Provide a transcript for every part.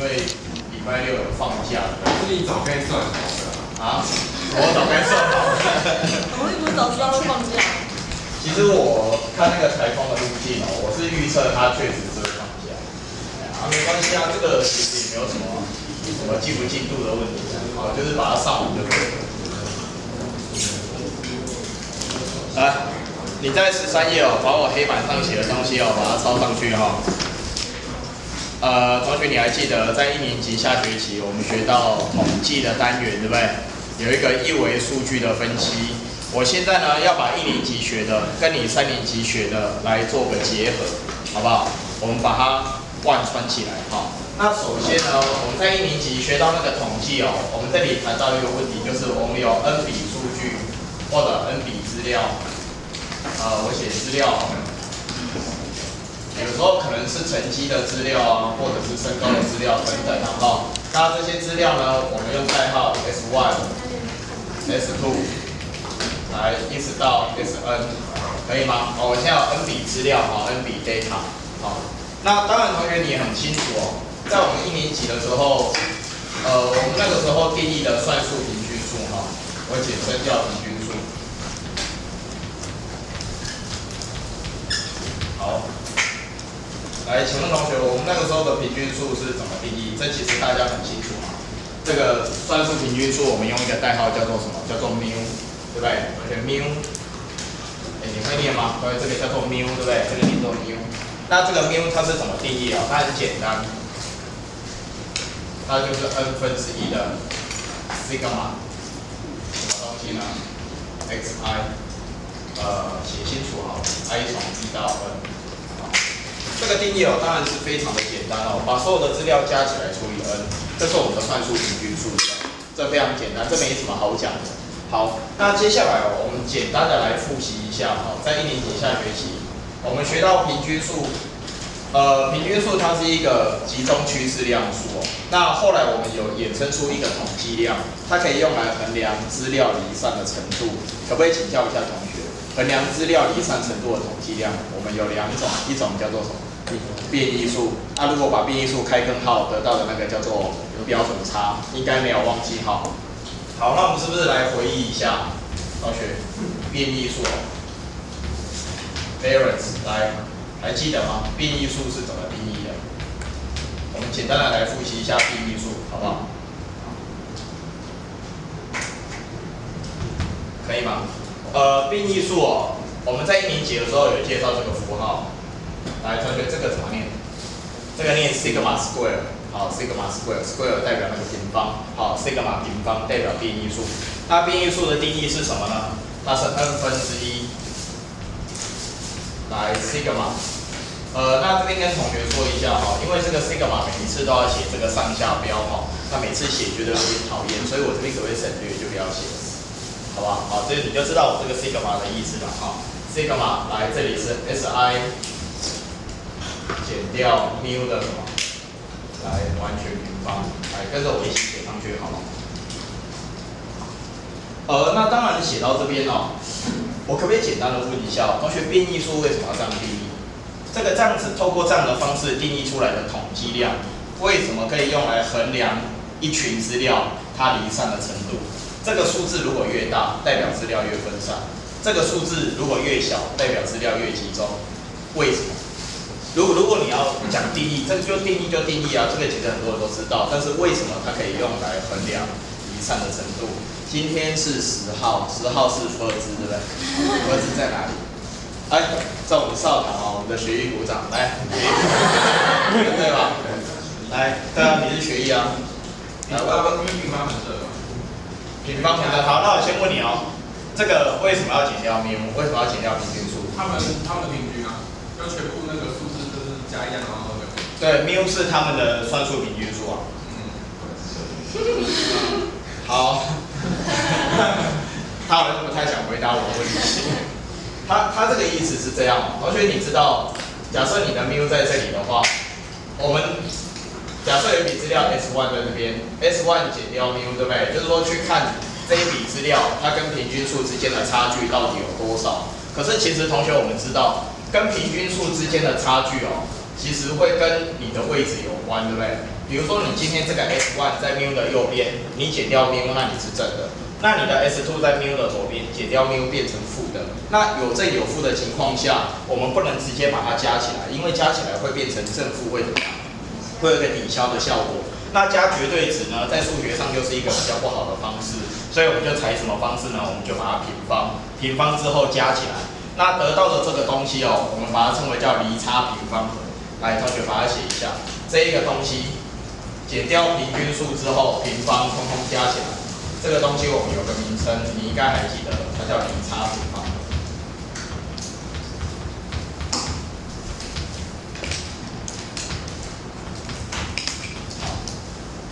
为礼拜六有放假。是你早该算好的啊？我早该算好了。我也不是早知道会放假。其实我看那个台风的路径哦，我是预测它确实是会放假。没关系啊，这个其实也没有什么进不进度的问题，就是把它上完就可以了。来，你在13页哦，把我黑板上写的东西哦，把它抄上去哈。同学你还记得在1年级下学期我们学到统计的单元对不对？有一个一维数据的分析。我现在呢要把1年级学的跟你3年级学的来做个结合，好不好？我们把它贯穿起来哈。那首先呢，我们在1年级学到那个统计哦，我们这里谈到一个问题，就是我们有 n 笔数据或者 n 笔资料，我写资料好了。有时候可能是成绩的资料啊，或者是身高的资料等等啊哈。那这些资料呢，我们用代号 S1、S2 来一直到 Sn， 可以吗？我现在有 n 笔资料哈 ，n 笔 data 好。那当然，同学你也很清楚哦，在我们1年级的时候，我们那个时候定义的算术平均数哈，我简称叫平均数。好。来，请问同学，我们那个时候的平均数是怎么定义？这其实大家很清楚嘛。这个算术平均数，我们用一个代号叫做什么？叫做 μ， 对不对？而且 μ， 你会念吗？对，这个叫做 μ， 对不对？这个念作 μ。那这个 μ 它是怎么定义啊？它很简单，它就是 n/1的 sigma， 什么东西呢 ？xi， 写清楚好 ，i 从1到 n。这个定义哦，当然是非常的简单哦，把所有的资料加起来除以 n， 这是我们的算术平均数，这非常简单，这没什么好讲的。好，那接下来哦，我们简单的来复习一下哈，在1年级下学期，我们学到平均数，平均数它是一个集中趋势量数哦。那后来我们有衍生出一个统计量，它可以用来衡量资料离散的程度，可不可以请教一下同学？衡量资料离散程度的统计量，我们有2种，一种叫做什么？变异数。那如果把变异数开根号得到的那个叫做标准差，应该没有忘记哈。好，那我们是不是来回忆一下，同学，变异数 ，variance， 来，还记得吗？变异数是怎么定义的？我们简单的来复习一下变异数，好不好？可以吗？变异数哦，我们在1年级的时候有介绍这个符号。来，同学，这个怎么念？这个念 sigma square， 好 ，sigma square 代表那个平方，好 ，sigma 平方代表变异数。那变异数的定义是什么呢？那是 n/1。来 sigma， 那这边跟同学说一下哈，因为这个 sigma 每一次都要写这个上下标哈，那每次写觉得有点讨厌，所以我这边可不可以省略，就不要写了，好不好？好，这你就知道我这个 sigma 的意思了哈。sigma 来，这里是 si。减掉 μ 的什么？来，完全平方，来跟着我一起写上去，好吗？那当然写到这边哦，我可不可以简单的问一下，同学，变异数为什么要这样定义？这样子透过这样的方式定义出来的统计量，为什么可以用来衡量一群资料它离散的程度？这个数字如果越大，代表资料越分散；这个数字如果越小，代表资料越集中。为什么？如果你要讲定义，这个就定义啊，这个其实很多人都知道，但是为什么它可以用来衡量离散的程度？今天是10号，10号是佛尔兹，对不对？佛尔兹在哪里？哎，在我们少堂哦，我们的学艺鼓掌，来，对吧？来，对啊，你是学艺啊。来，我平方很热。平方很热，好，那我先问你哦，这个为什么要减掉 μ？ 为什么要减掉平均数？他们平均啊，就全部那个数字就是加1样，然后对 ，μ 是他们的算术平均数啊。好，他好像不太想回答我的问题。他这个意思是这样，同学你知道，假设你的 μ 在这里的话，我们假设有一笔资料 S1 在这边 ，S1 减掉 μ， 对不对？就是说去看这一笔资料它跟平均数之间的差距到底有多少。可是其实同学我们知道，跟平均数之间的差距哦，其实会跟你的位置有关，对不对？比如说你今天这个 S1 在 mu 的右边，你减掉 mu， 那你是正的。那你的 S2 在 mu 的左边，减掉 mu 变成负的。那有正有负的情况下，我们不能直接把它加起来，因为加起来会变成正负会怎么样？会有一个抵消的效果。那加绝对值呢，在数学上就是一个比较不好的方式，所以我们就采什么方式呢？我们就把它平方，平方之后加起来，那得到的这个东西哦，我们把它称为叫离差平方和。来，同学把它写一下，这一个东西减掉平均数之后，平方通通加起来，这个东西我们有个名称，你应该还记得，它叫离差平方和。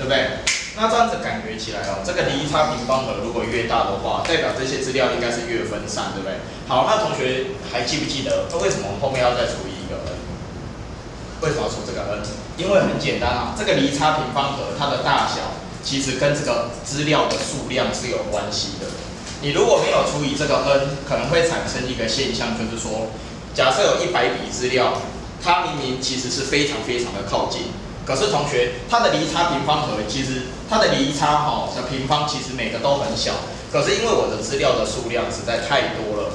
对不对？那这样子感觉起来哦，这个离差平方和如果越大的话，代表这些资料应该是越分散，对不对？好，那同学还记不记得，为什么我们后面要再除以一个 n？ 为什么要除这个 n？ 因为很简单啊，这个离差平方和它的大小其实跟这个资料的数量是有关系的。你如果没有除以这个 n， 可能会产生一个现象，就是说，假设有100笔资料，它明明其实是非常非常的靠近。可是同学，它的离差平方和其实它的离差的平方其实每个都很小，可是因为我的资料的数量实在太多了，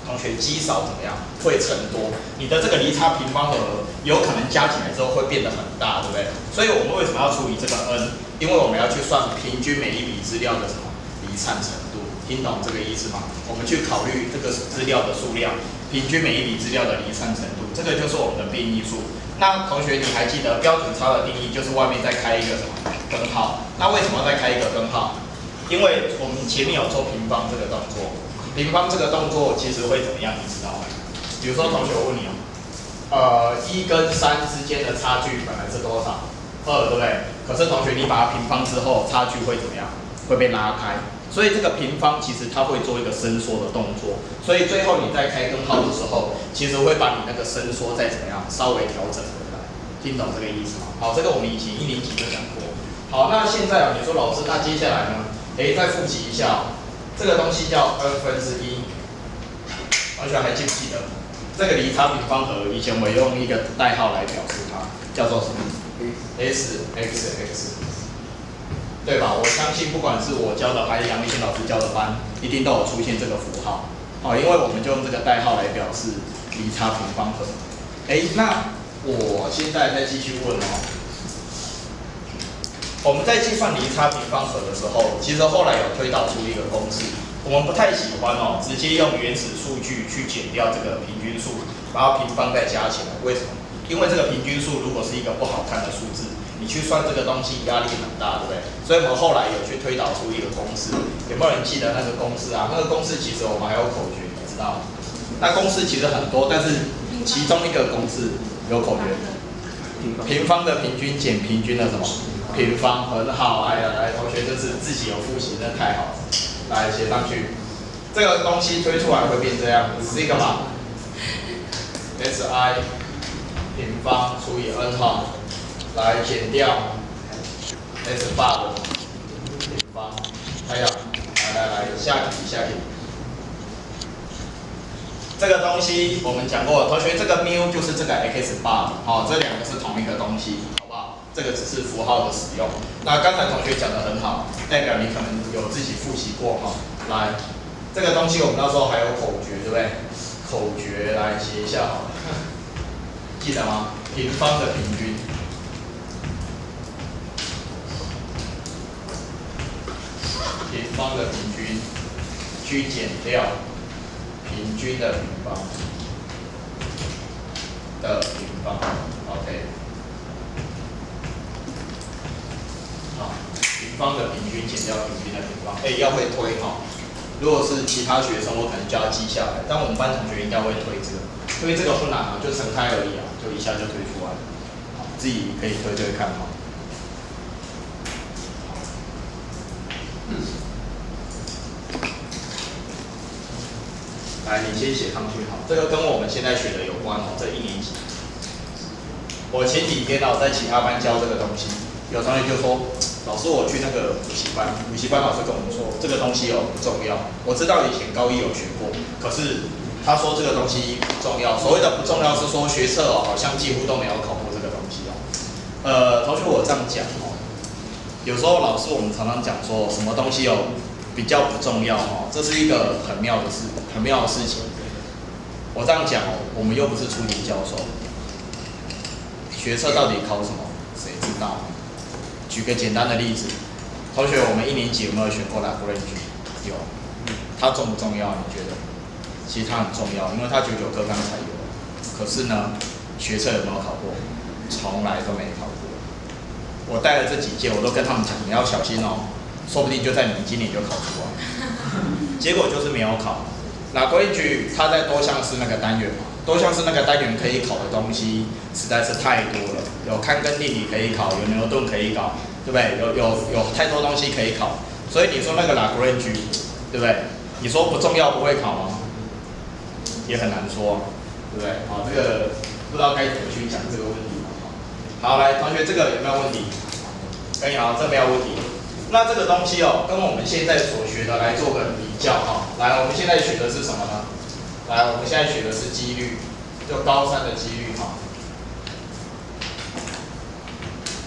同学积少怎么样？会乘多，你的这个离差平方和有可能加起来之后会变得很大，对不对？所以我们为什么要除以这个 n？ 因为我们要去算平均每一笔资料的什么离散程度，听懂这个意思吗？我们去考虑这个资料的数量，平均每一笔资料的离散程度，这个就是我们的变异数。那同学，你还记得标准差的定义就是外面再开一个什么根号？那为什么要再开一个根号？因为我们前面有做平方这个动作，平方这个动作其实会怎么样？你知道吗？比如说，同学，我问你哦，1跟3之间的差距本来是多少？2，对不对？可是同学，你把它平方之后，差距会怎么样？会被拉开。所以这个平方其实它会做一个伸缩的动作，所以最后你在开根号的时候，其实会把你那个伸缩再怎么样稍微调整回来，听懂这个意思吗？好，这个我们以前1年级就讲过。好，那现在你说老师，那接下来呢？再复习一下这个东西叫1/n，同学还记不记得？这个离差平方和以前我用一个代号来表示它，叫做什么 ？SXX。对吧？我相信不管是我教的还是杨立新老师教的班，一定都有出现这个符号。因为我们就用这个代号来表示离差平方和。那我现在再继续问哦。我们在计算离差平方和的时候，其实后来有推导出一个公式，我们不太喜欢直接用原始数据去减掉这个平均数，把它平方再加起来。为什么？因为这个平均数如果是一个不好看的数字，你去算这个东西压力很大，对不对？所以我们后来有去推导出一个公式，有没有人记得那个公式啊？那个公式其实我们还有口诀，你知道吗？那公式其实很多，但是其中一个公式有口诀，平方的平均减平均的什么平方，很好。来，同学就是自己有复习，真的太好了。来写上去，这个东西推出来会变这样，是一个嘛 ？SI 平方除以 n 号。来减掉 S 8的平方，来，下题。这个东西我们讲过，同学，这个 mu 就是这个 x 8，这两个是同一个东西，好不好？这个只是符号的使用。那刚才同学讲得很好，代表你可能有自己复习过来，这个东西我们那时候还有口诀，对不对？口诀来写一下好了，记得吗？平方的平均。平方的平均去减掉平均的平方的平方 ，OK。好，平方的平均减掉平均的平方，要会推如果是其他学生，我可能就要记下来，但我们班同学应该会推这个，因为这个不难就乘开而已就一下就推出来了。好，自己可以推看来，你先写上去这个跟我们现在学的有关这1年级。我前几天在其他班教这个东西，有同学就说，老师我去那个补习班老师跟我们说这个东西不重要。我知道以前高1有学过，可是他说这个东西不重要。所谓的不重要是说学测好像几乎都没有考过这个东西同学，我这样讲哦，有时候老师我们常常讲说什么东西比较不重要哦，这是一个很妙的事情。我这样讲哦，我们又不是初级教授，学测到底考什么，谁知道？举个简单的例子，同学，我们1年级有没有学过 Lagrange？ 有，它重不重要？你觉得？其实它很重要，因为它99课纲才有。可是呢，学测有没有考过？从来都没考过。我带了这几届，我都跟他们讲，你要小心哦，说不定就在你们今年就考出来。结果就是没有考。Lagrange它在多项式那个单元嘛，多项式那个单元可以考的东西实在是太多了，有康根定理可以考，有牛顿可以考，对不对？有太多东西可以考，所以你说那个 Lagrange， 对不对？你说不重要不会考吗？也很难说，对不对？好，这个不知道该怎么去讲这个问题。好，来，同学，这个有没有问题？可以啊，这没有问题。那这个东西哦，跟我们现在所学的来做个比较哈。来，我们现在学的是什么呢？来，我们现在学的是几率，就高3的几率哈。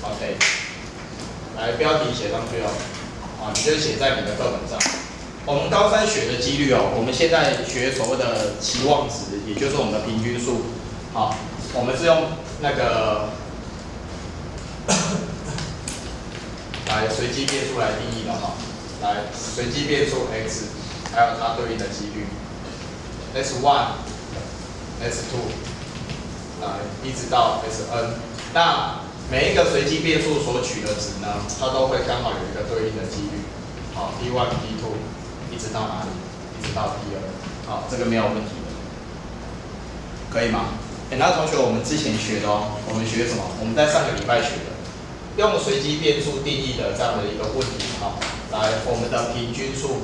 OK， 来，标题写上去哦，啊，你就写在你的课本上。我们高3学的几率哦，我们现在学所谓的期望值，也就是我们的平均数。好，我们是用那个来随机变数来定义的哈。来，随机变数 x， 还有它对应的几率 s1、s2， 来一直到 sn。那每一个随机变数所取的值呢，它都会刚好有一个对应的几率。好 ，p1、p2。一直到哪里？一直到 P2， 好，这个没有问题的，可以吗？那同学，我们之前学的哦，我们学什么？我们在上个礼拜学的，用随机变数定义的这样的一个问题，好，来，我们的平均数，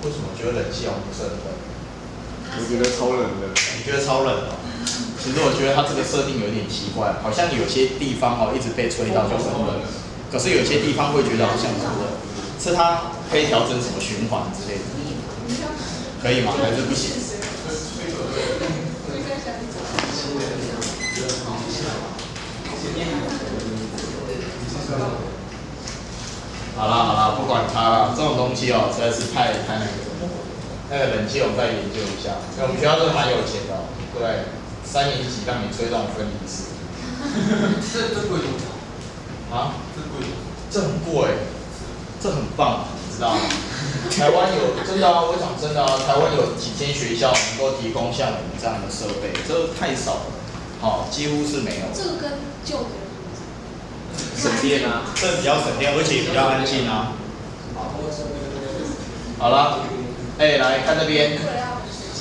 为什么觉得冷气好像不是很冷？我觉得超冷的。你觉得超冷哦？其实我觉得它这个设定有点奇怪，好像有些地方哦一直被吹到就很冷，可是有些地方会觉得好像很热，是它可以调整什么循环之类的，可以吗？还是不行？好啦，不管它了，这种东西哦实在是太那个。那个冷气我们再研究一下，因为我们学校真的蛮有钱的、哦，对不对？3年级让你吹这种分离式，这贵多少？啊？这贵多少？这很贵，这很棒，你知道吗？台湾有真的啊，我讲真的啊，台湾有几间学校能够提供像我们这样的设备，这太少了，好、几乎是没有。这个跟旧的省电啊，这比较省电，而且比较安静啊。好了，来看这边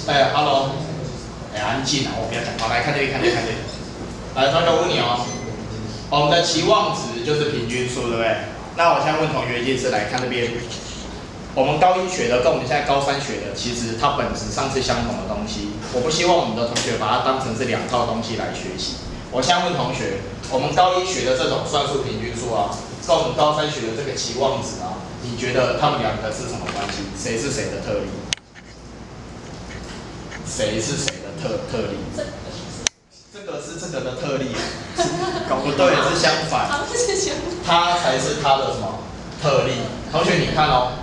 ，hello， 安静啊，我不要讲话，来看这边，看这边。来，同学，我问你哦，我们的期望值就是平均数，对不对？那我现在问同学一件事，来看这边，我们高1学的跟我们现在高3学的，其实它本质上是相同的东西。我不希望我们的同学把它当成是2套东西来学习。我现在问同学，我们高1学的这种算术平均数啊，跟我们高3学的这个期望值啊，你觉得他们2个是什么关系？谁是谁的特例？谁是谁的特例？这个是这个的特例，搞不对，是相反，它才是它的什么特例？同学，你看哦，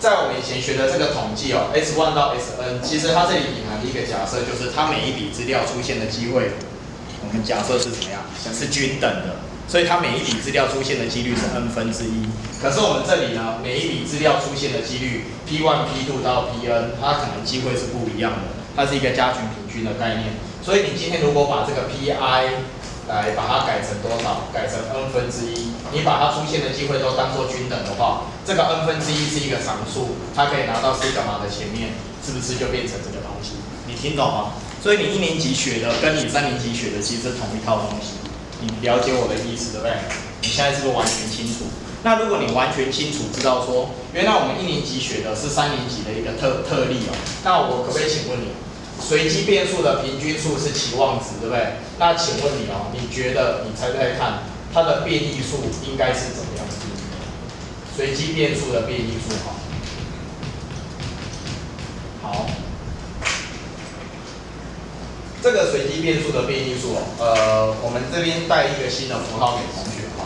在我们以前学的这个统计哦 ，S1 到 Sn， 其实它这里隐含的一个假设就是它每一笔资料出现的机会，我们假设是怎么样？是均等的，所以它每一笔资料出现的几率是 n/1。可是我们这里呢，每一笔资料出现的几率 P1、P2 到 Pn， 它可能机会是不一样的，它是一个加权平均的概念。所以你今天如果把这个 Pi 来把它改成多少？改成 n/1，你把它出现的机会都当做均等的话，这个 n/1是一个常数，它可以拿到西格玛的前面，是不是就变成这个东西？你听懂吗？所以你1年级学的跟你3年级学的其实是同一套东西，你了解我的意思对不对？你现在是不是完全清楚？那如果你完全清楚知道说，原来我们1年级学的是3年级的一个特例哦，那我可不可以请问你？随机变数的平均数是期望值，对不对？那请问你哦，你觉得你猜猜看，它的变异数应该是怎么样子？随机变数的变异数哈，好，这个随机变数的变异数我们这边带一个新的符号给同学哈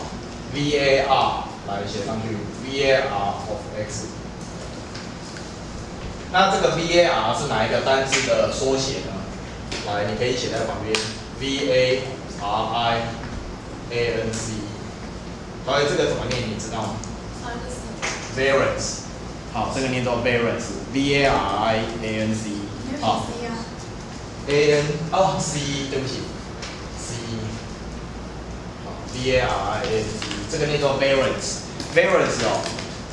，var 来写上去 var of x。那这个 var 是哪一个单字的缩写呢？来，你可以写在旁边 variance。所以这个怎么念？你知道吗？variance。好，这个念作 variance，v-a-r-i-a-n-c。好 ，a-n 哦 c， 对不起 c。好 v-a-r-i-a-n-c， 这个念作 variance。variance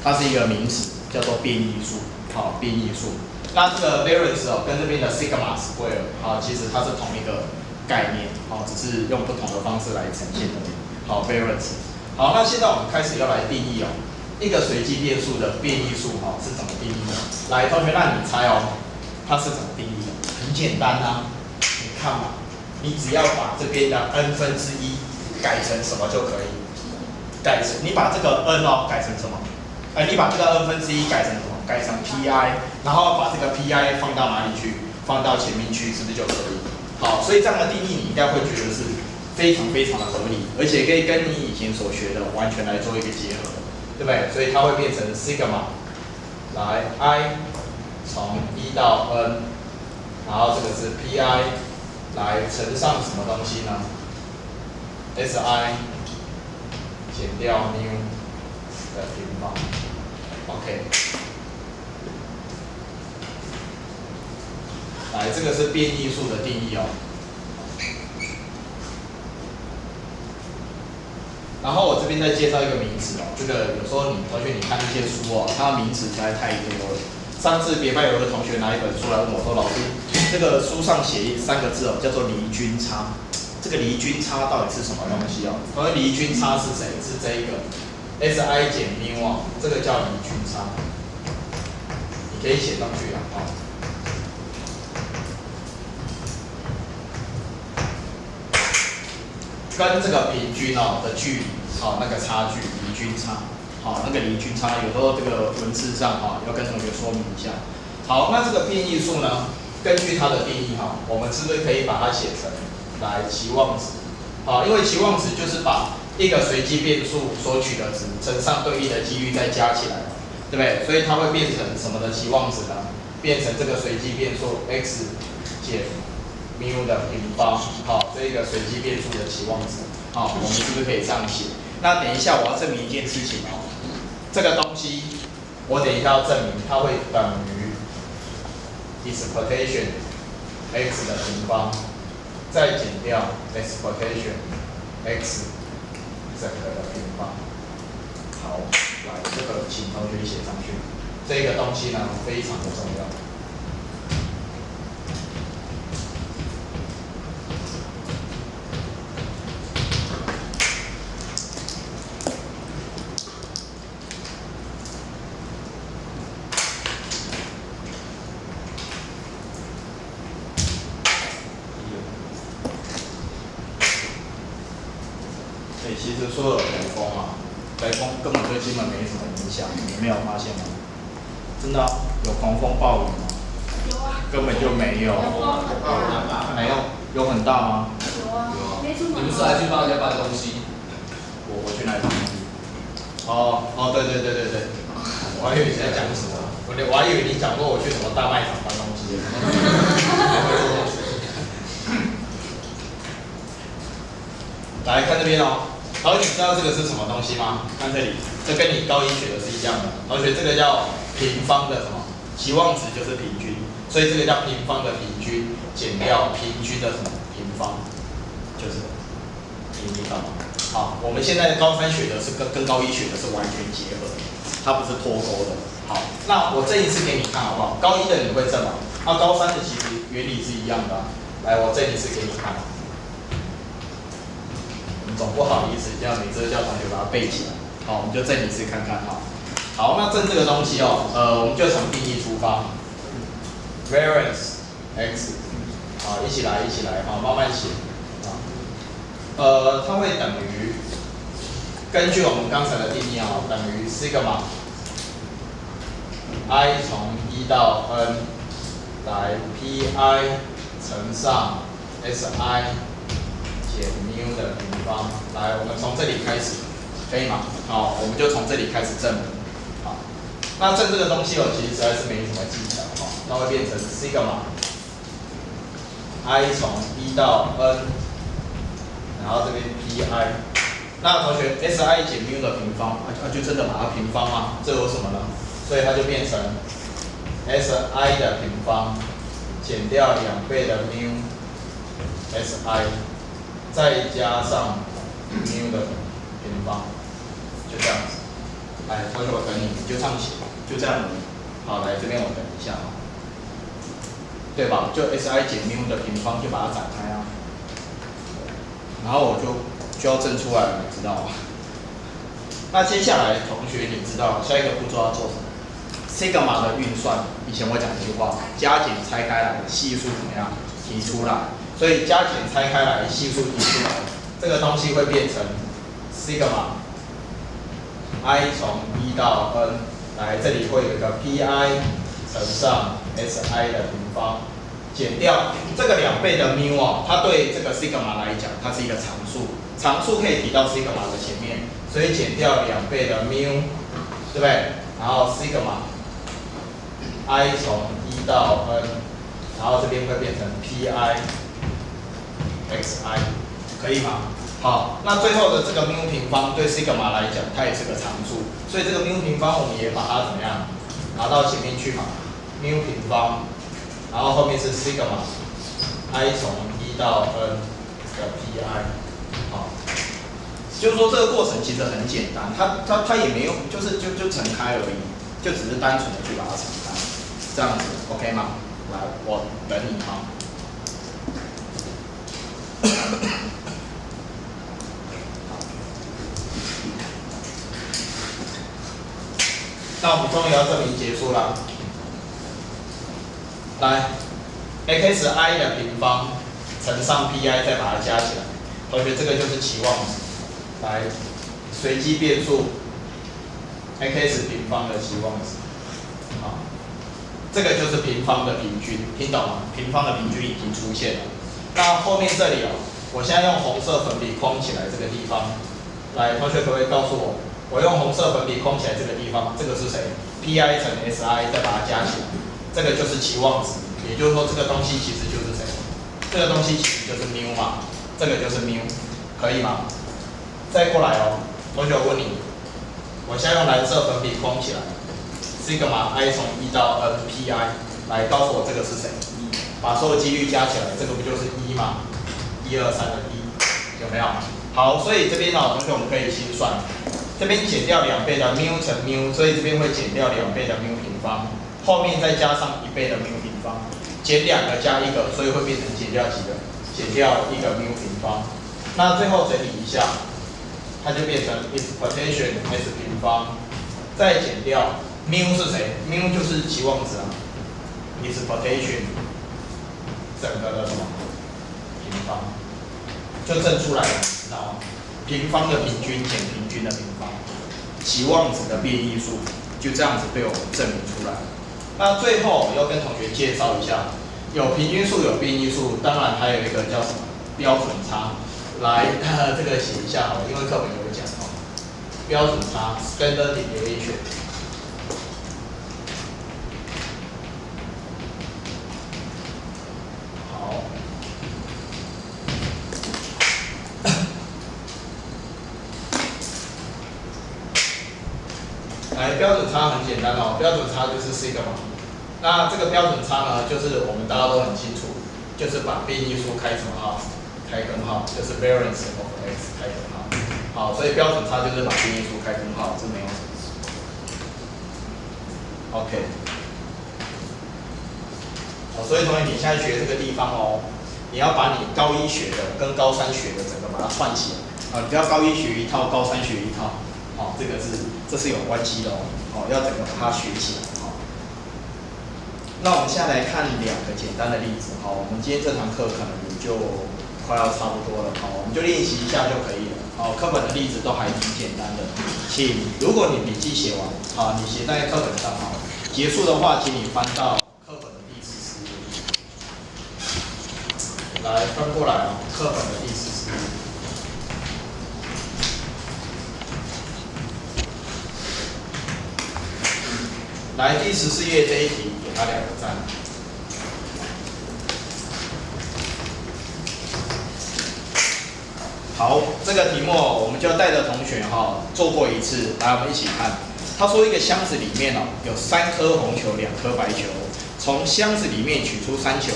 它是一个名词，叫做变异数。好，变异数。那这个 variance 跟这边的 sigma square 其实它是同一个概念，只是用不同的方式来呈现而已。好 ，variance。好，那现在我们开始要来定义一个随机变数的变异数是怎么定义的？来，同学，那你猜它是怎么定义的？很简单啊，你看嘛，你只要把这边的 n 分之一改成什么就可以？你把这个 n 改成什么？你把这个 n 分之一改成什么？改成 pi， 然后把这个 pi 放到哪里去？放到前面去，是不是就可以？好，所以这样的定义你应该会觉得是非常非常的合理，而且可以跟你以前所学的完全来做一个结合，对不对？所以它会变成 sigma 来 i 从1到 n， 然后这个是 pi 来乘上什么东西呢 ？si 减掉 mu 的平方 ，OK。来，这个是变异数的定义然后我这边再介绍一个名词这个有时候同学你看一些书它的名词实在太多了。上次别班有个同学拿一本书来问我说，老师，这个书上写3个字叫做离均差。这个离均差到底是什么东西而离均差是谁？是这一个 si 减 mu 这个叫离均差。你可以写上去跟这个平均的距离，那个差距，离均差，那个离均差，有时候这个文字上要跟同学说明一下。好，那这个变异数呢，根据它的定义我们是不是可以把它写成来期望值？因为期望值就是把一个随机变数所取的值乘上对应的几率再加起来，对不对？所以它会变成什么的期望值呢？变成这个随机变数 x 减 mu 的平方，这一个随机变数的期望值，我们是不是可以这样写？那等一下我要证明一件事情这个东西我等一下要证明它会等于 expectation x 的平方，再减掉 expectation x 整个的平方。好，来这个请同学写上去，这个东西呢非常的重要。其实所有的台风根本对金门没什么影响，你没有发现吗？真的有狂风暴雨吗？有啊。根本就没有。没有，有很大吗？有啊。没出门。你们是来去帮人家搬东西？我去哪里搬东西？对，我还以为你在讲什么，我还以为你讲过我去什么大卖场搬东西。来看这边同学，你知道这个是什么东西吗？看这里，这跟你高一学的是一样的。同学，这个叫平方的什么？期望值就是平均，所以这个叫平方的平均减掉平均的什么平方，就是平方。好，我们现在高3学的是跟高1学的是完全结合的，它不是脱钩的。好，那我证一次给你看好不好？高1的你会证吗？那高3的其实原理是一样的来，我证一次给你看。总不好意思叫每次叫同学把它背起来，我们就证一次看看好，那证这个东西我们就从定义出发 ，variance x， 一起来，慢慢写它会等于，根据我们刚才的定义等于 sigma i 从1到 n 来 pi 乘上 si 减 mu 的平方。来，我们从这里开始，可以吗？好，我们就从这里开始证明。好，那证这个东西其实实在是没什么技巧哈，那会变成 sigma i 从1到 n， 然后这边 pi。那同学 si 减 mu 的平方，就真的把它平方吗？这有什么呢？所以它就变成 si 的平方减掉2倍的 mu si， 再加上 mu 的平方，就这样子。来，同学我等你，你就这样写，就这样而已。好，来这边我等一下啊，对吧？就 si 减 mu 的平方就把它展开啊，然后我就要证出来了，你知道吗？那接下来同学你知道下一个步骤要做什么 ？sigma 的运算，以前我讲一句话，加减拆开来，系数怎么样提出来？所以加减拆开来，系数提出来，这个东西会变成 sigma i 从1到 n， 来这里会有一个 pi 乘上 si 的平方，减掉这个2倍的 mu 它对这个 sigma 来讲，它是一个常数，常数可以提到 sigma 的前面，所以减掉2倍的 mu， 对不对？然后 sigma i 从1到 n， 然后这边会变成 pi xi， 可以吗？好，那最后的这个 mu 平方对 sigma 来讲，它也是个常数，所以这个 mu 平方我们也把它怎么样拿到前面去嘛 ？mu 平方，然后后面是 sigma i 从1到 n 的 pi， 好，就是说这个过程其实很简单，它也没有就乘开而已，就只是单纯的去把它乘开，这样子 OK 吗？来，我等你哈。那我们终于要证明结束了。来 ，xi 的平方乘上 pi 再把它加起来，同学这个就是期望值。来，随机变数 x 平方的期望值，好，这个就是平方的平均，听懂吗？平方的平均已经出现了。那后面这里我现在用红色粉笔框起来这个地方，来，同学可不可以告诉我？我用红色粉笔框起来这个地方，这个是谁 ？pi 乘 si 再把它加起来，这个就是期望值。也就是说，这个东西其实就是谁？这个东西其实就是 mu 嘛，这个就是 mu， 可以吗？再过来同学我问你，我现在用蓝色粉笔框起来 ，sigma i 从1到 n pi， 来告诉我这个是谁？把所有几率加起来，这个不就是1吗？1、2、3的1，有没有？好，所以这边同学我们可以心算。这边减掉2倍的 mu 乘 mu， 所以这边会减掉2倍的 mu 平方，后面再加上1倍的 mu 平方，减2个加1个，所以会变成减掉几个？减掉1个 mu 平方。那最后整理一下，它就变成 expectation s 平方，再减掉 mu 是谁 ？mu 就是期望值啊 ，expectation 整个的什么平方，就证出来了，知道吗？平方的平均减平均的平方，期望值的变异数，就这样子被我们证明出来。那最后要跟同学介绍一下，有平均数，有变异数，当然还有一个叫什么标准差。来，这个写一下好了，因为课本有讲标准差 （standard deviation）。好。来，标准差很简单标准差就是 sigma。那这个标准差呢，就是我们大家都很清楚，就是把变异数开什么号？开根号，就是 variance of x 开根号。好，所以标准差就是把变异数开根号，这没有什么事。OK。好，所以同学你现在学这个地方你要把你高一学的跟高三学的整个把它串起来。你不要高一学一套，高三学一套。这是有关系的要整个把它学起来那我们现在来看2个简单的例子我们今天这堂课可能也就快要差不多了我们就练习一下就可以了课本的例子都还挺简单的，如果你笔记写完你写在课本上结束的话，请你翻到课本的第40页。来翻过来哦，课本的第14页。来第14页这一题，给他2个赞。好，这个题目我们就带着同学做过一次，来我们一起看。他说一个箱子里面有3颗红球，2颗白球，从箱子里面取出3球，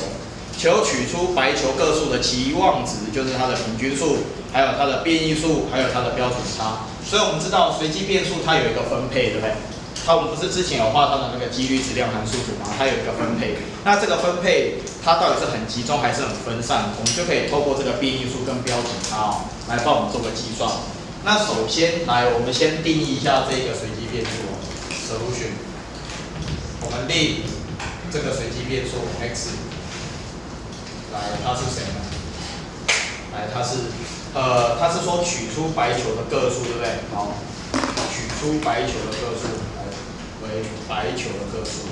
球取出白球个数的期望值，就是它的平均数，还有它的变异数，还有它的标准差。所以我们知道随机变数它有一个分配，对不对？我们不是之前有画它的那个几率质量函数图吗？它有一个分配，那这个分配它到底是很集中还是很分散？我们就可以透过这个变异数跟标准差来帮我们做个计算。那首先我们先定义一下这个随机变数 solution。我们令这个随机变数 x， 它是谁呢？它是说取出白球的个数，对不对？好，取出白球的个数为白球的个数。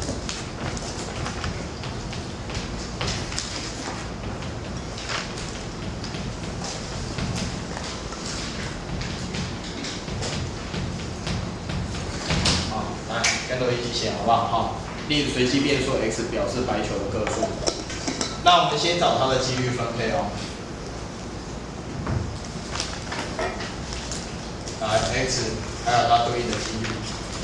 跟着一起写好不好？例如随机变数 x 表示白球的个数。那我们先找它的几率分配哦。x 还有它对应的几率。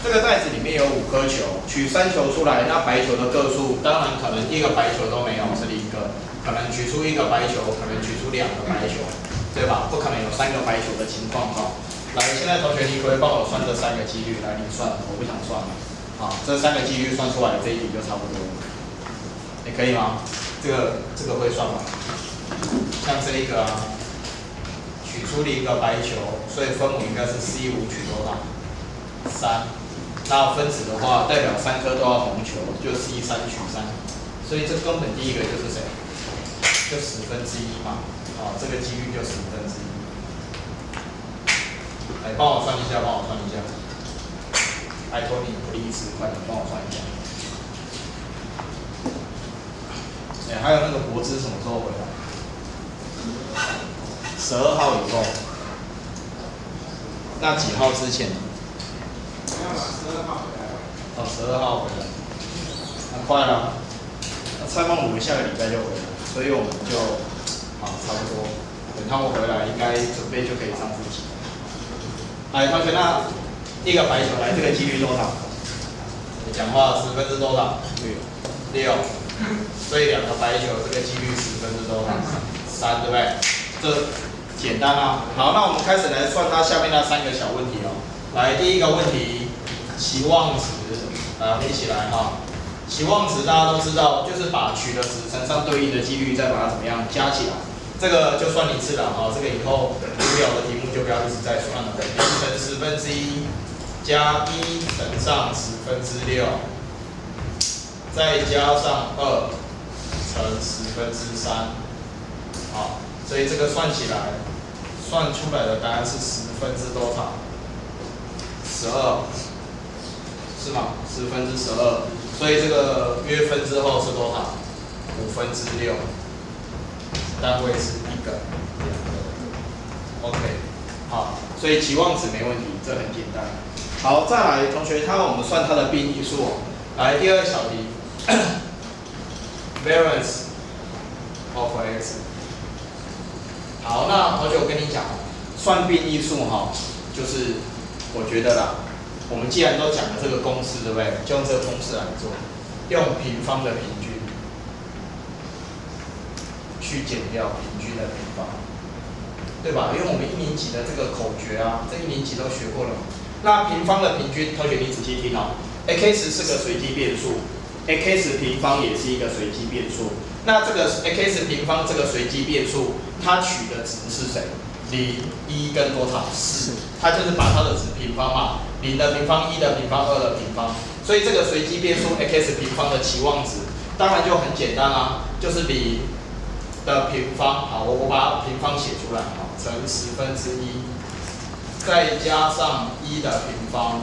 这个袋子里面有5颗球，取3球出来，那白球的个数当然可能1个白球都没有，是0个。可能取出1个白球，可能取出2个白球，对吧？不可能有3个白球的情况来，现在同学你可不可以帮我算这3个几率？来，你算，我不想算了。好，这3个几率算出来，这一题就差不多了。你可以吗？这个会算吗？像这一个取出了1个白球，所以分母应该是 C5 取多少？3。那分子的话，代表3颗都要红球，就 C3 取3。所以这根本第一个就是谁？就1/10嘛。这个几率就1/10。来，帮我算一下，拜托你不离10，快点帮我算一下。还有那个柏芝什么时候回来？12号以后。那几号之前？没有啦，12号回来了。12号回来，很快了。那蔡梦鲁下个礼拜就回来，所以我们就差不多，等他们回来，应该准备就可以上自习。来，同学，那1个白球来，这个几率多少？你讲话10%多少？6。所以2个白球，这个几率10%多少？3，对不对？这简单啊。好，那我们开始来算它下面那3个小问题哦。来，第一个问题，期望值。来，我们一起来期望值大家都知道，就是把取的值乘上对应的几率，再把它怎么样加起来。这个就算一次了这个以后无聊的题目就不要一直再算了。0乘1/10加1乘上6/10，再加上2乘3/10。好，所以这个算起来，算出来的答案是10%多少？12，是吗？10%12，所以这个约分之后是多少？6/5。单位是1个、2个 ，OK， 好，所以期望值没问题，这很简单。好，再来，同学，我们算它的变异数来，第2个小题，variance of x。好，那同学我跟你讲，算变异数就是我觉得啦，我们既然都讲了这个公式，对不对？就用这个公式来做，用平方的平均。去减掉平均的平方，对吧？因为我们1年级的这个口诀这1年级都学过了。那平方的平均，同学你仔细听x 是个随机变数 ，x 平方也是一个随机变数。那这个 x 平方这个随机变数，它取的值是谁？0、1跟多少？4。它就是把它的值平方嘛，0的平方、1的平方、2的平方。所以这个随机变数 x 平方的期望值，当然就很简单就是0的平方。好，我把平方写出来乘1/10，再加上1的平方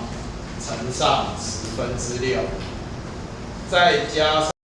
乘上6/10，再加上